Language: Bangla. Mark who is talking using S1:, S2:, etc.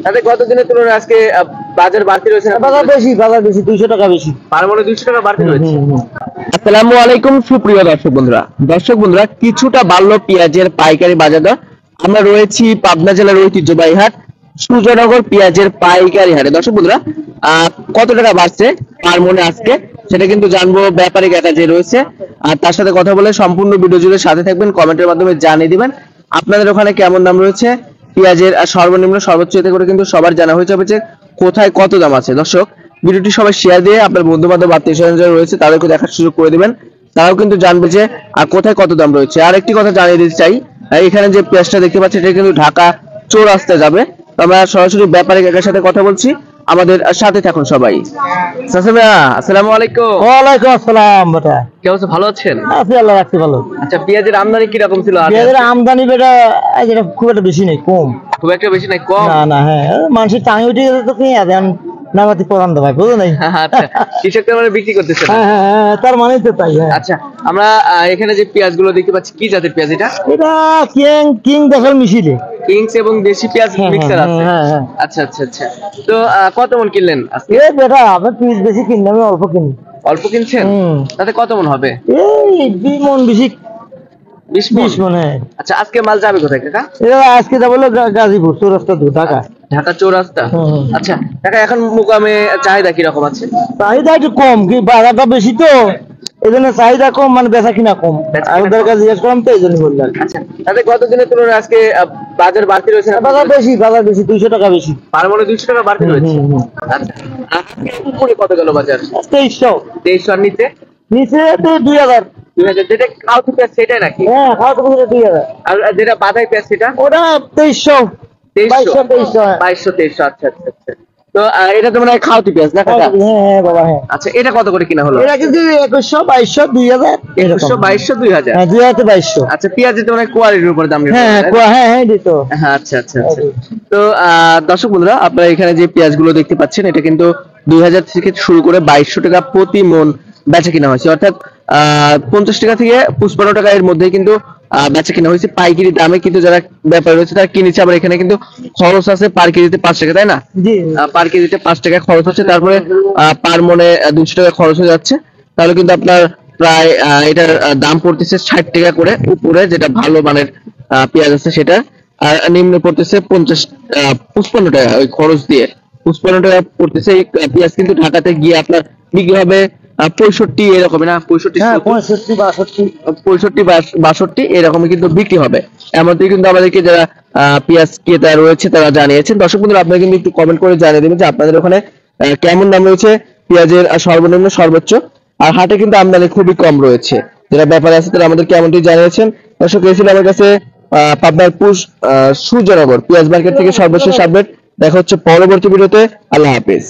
S1: তাতে গত দিনের তুলনায় আজকে বাজার বাড়তি রয়েছে না?
S2: বাজার বেশি 200 টাকা বেশি।
S1: তার মানে 200 টাকা বাড়তি রয়েছে।
S3: আসসালামু আলাইকুম সুপ্রিয় দর্শক বন্ধুরা কিছুটা বাড়লো পেঁয়াজের পাইকারি বাজার দর। আমরা রয়েছি পাবনা জেলার ঐতিহ্যবাহী হাট সূর্যনগর পেঁয়াজের পাইকারি হাটে। দর্শক বন্ধুরা কত টাকা বাড়ছে পার মনে আজকে সেটা কিন্তু জানবো ব্যাপারী কাকা যে রয়েছে, আর তার সাথে কথা বলে সম্পূর্ণ ভিডিও জুড়ে সাথে থাকবেন, কমেন্টের মাধ্যমে জানিয়ে দিবেন আপনাদের ওখানে কেমন দাম রয়েছে পেঁয়াজের। সর্বনিম্ন সর্বোচ্চ এতে করে কিন্তু সবার জানা হয়ে যাবে যে কোথায় কত দাম আছে। দর্শক ভিডিওটি সবাই শেয়ার দিয়ে আপনার বন্ধু বান্ধব আত্মীয় স্বজন যারা রয়েছে তাদেরকে দেখার সুযোগ করে দিবেন, তারাও কিন্তু জানবে যে কোথায় কত দাম রয়েছে। আর একটি কথা জানিয়ে দিতে চাই, এখানে যে পেঁয়াজটা দেখতে পাচ্ছি এটা কিন্তু ঢাকা চৌরাস্তায় যাবে। আমরা সরাসরি ব্যাপারী কাকার সাথে কথা বলছি, আমাদের সাথে থাকুন সবাই। আসসালামু আলাইকুম।
S2: ওয়ালাইকুম আসসালাম বেটা,
S3: কি অবস্থা, ভালো আছেন?
S2: আছি আল্লাহ রাখছি ভালো।
S3: আচ্ছা পেঁয়াজের আমদানি কি রকম ছিল?
S2: পেঁয়াজের আমদানি বেটা এটা খুব একটা বেশি নেই, কম।
S3: খুব একটা বেশি নাই, কম?
S2: না হ্যাঁ, মানুষের টাঙি উঠে গেছে তো পেঁয়াজ এখন নামাতি পরান ভাই, বুঝো নাই?
S3: আচ্ছা কৃষকরা মানে বিক্রি করতেছে না?
S2: হ্যাঁ, তার মানে তো তাই। হ্যাঁ
S3: আচ্ছা আমরা এখানে যে পেঁয়াজ গুলো দেখতে পাচ্ছি কি জাতের পেঁয়াজ এটা?
S2: এটা কিং দেখার মিশিলে
S3: কিংস এবং দেশি পেঁয়াজ মিক্সার আছে।
S2: হ্যাঁ।
S3: আচ্ছা আচ্ছা আচ্ছা, তো কত মন কিনলেন আজকে?
S2: এ বেটা আপনার পিস বেশি কিনলে আমি অল্প কিনি।
S3: অল্প কিনছেন? তাতে কত মন হবে?
S2: এই 2 মন বেশি,
S3: 20
S2: মন। হ্যাঁ
S3: আচ্ছা আজকে মাল যাবে কোথায় কাকা?
S2: এটা আজকে যাবো গাজীপুর চৌরাস্তা ঢাকা।
S3: ঢাকা চৌরাস্তা। আচ্ছা কাকা এখন মুকামে চাহিদা কি রকম আছে?
S2: চাহিদা একটু কম, কি বাজারটা বেশি তো এই জন্য চাহিদা কম, মানে বেচা কিনা কম। আমাদের কাছে জিজ্ঞেস করলাম তো এই জন্য বললাম।
S3: আচ্ছা তাতে গত দিনের তুলনায় আজকে বাজার বাড়তি রয়েছে না?
S2: বাজার বেশি 200 টাকা বেশি।
S3: তার মানে 200 টাকা বাড়তি রয়েছে। আচ্ছা আজকে উপরে কত গেল বাজার?
S2: 2300।
S3: 2300 আর নিচে?
S2: নিচে তো 2000।
S3: 2000 যেটা খাওয়া পেঁয়াজ সেটাই নাকি?
S2: হ্যাঁ খাওয়া তো 2000।
S3: আর যেটা বাধাই পেঁয়াজ সেটা?
S2: ওটা 2300।
S3: 2200। আচ্ছা আচ্ছা আচ্ছা, তো এটা তো মানে খাওয়াতি পেঁয়াজ না কাকা?
S2: হ্যাঁ বাবা হ্যাঁ।
S3: আচ্ছা এটা কত করে কিনা হলো?
S2: এটা কিন্তু 2100 2200 2000।
S3: 2100 2200 2000।
S2: হ্যাঁ 2200।
S3: আচ্ছা পেঁয়াজের তো মানে কোয়ালিটির উপর দাম নির্ভর করে।
S2: হ্যাঁ দিত।
S3: হ্যাঁ আচ্ছা আচ্ছা আচ্ছা, তো দর্শক বন্ধুরা আপনারা এখানে যে পেঁয়াজ গুলো দেখতে পাচ্ছেন এটা কিন্তু 2000 থেকে শুরু করে 2200 টাকা প্রতি মন বেচা কিনা হয়েছে, অর্থাৎ 50 টাকা থেকে 55 টাকা এর মধ্যে কিন্তু বেচা কিনা হয়েছে পাইকারি দামে। কিন্তু যারা ব্যাপারী রয়েছে তারা কিনেছে, আবার এখানে কিন্তু খরচ আছে পার কেজিতে 5 টাকা, তাই না?
S2: জি
S3: পার কেজিতে 5 টাকা খরচ হচ্ছে, তারপরে পার মনে 200 টাকা খরচ হয়ে যাচ্ছে। তাহলে কিন্তু আপনার প্রায় এটার দাম পড়তেছে 60 টাকা করে উপরে, যেটা ভালো মানের পেঁয়াজ আছে সেটা, আর নিম্নে পড়তেছে 55 টাকা ওই খরচ দিয়ে 55 টাকা পড়তেছে। এই পেঁয়াজ কিন্তু ঢাকাতে গিয়ে আপনার বিক্রি হবে 65 এরকম না? 65 এরকমই কিন্তু বিক্রি হবে। এমনটাই কিন্তু আমাদেরকে যারা পেঁয়াজ ক্রেতা রয়েছে তারা জানিয়েছেন। দর্শক বন্ধুরা আপনারা কিন্তু একটু কমেন্ট করে জানিয়ে দেবেন যে আপনাদের ওখানে কেমন দাম রয়েছে পেঁয়াজের সর্বনিম্ন সর্বোচ্চ। আর হাটে কিন্তু আমদানি খুবই কম রয়েছে, যারা ব্যাপারে আছে তারা আমাদের কেমনটি জানিয়েছেন। দর্শক এসেছিল আমার কাছে পাবনার সূর্যনগর পেঁয়াজ মার্কেট থেকে সর্বশেষ আপডেট। দেখা হচ্ছে পরবর্তী ভিডিওতে। আল্লাহ হাফেজ।